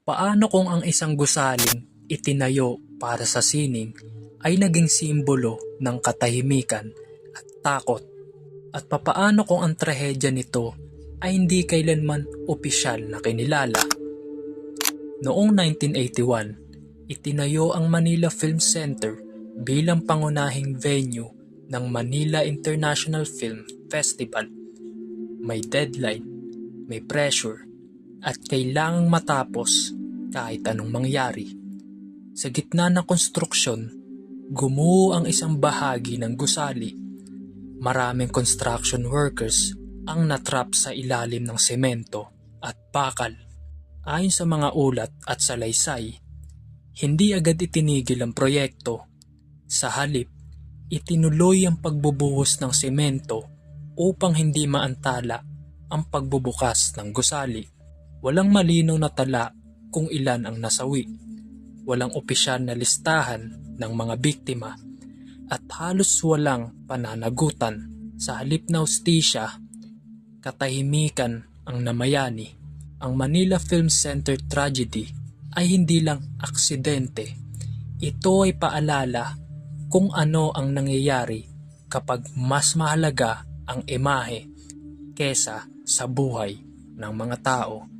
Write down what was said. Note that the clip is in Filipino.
Paano kung ang isang gusaling itinayo para sa sining ay naging simbolo ng katahimikan at takot? At papaano kung ang trahedya nito ay hindi kailanman opisyal na kinilala? Noong 1981, itinayo ang Manila Film Center bilang pangunahing venue ng Manila International Film Festival. May deadline, may pressure, at kailangang matapos kahit anong mangyari. Sa gitna ng konstruksyon, gumuho ang isang bahagi ng gusali. Maraming construction workers ang natrap sa ilalim ng semento at bakal. Ayon sa mga ulat at salaysay, hindi agad itinigil ang proyekto. Sa halip, itinuloy ang pagbubuhos ng semento upang hindi maantala ang pagbubukas ng gusali. Walang malinaw na tala kung ilan ang nasawi. Walang opisyal na listahan ng mga biktima at halos walang pananagutan. Sa halip na hustisya, katahimikan ang namayani. Ang Manila Film Center tragedy ay hindi lang aksidente. Ito ay paalala kung ano ang nangyayari kapag mas mahalaga ang imahe kesa sa buhay ng mga tao.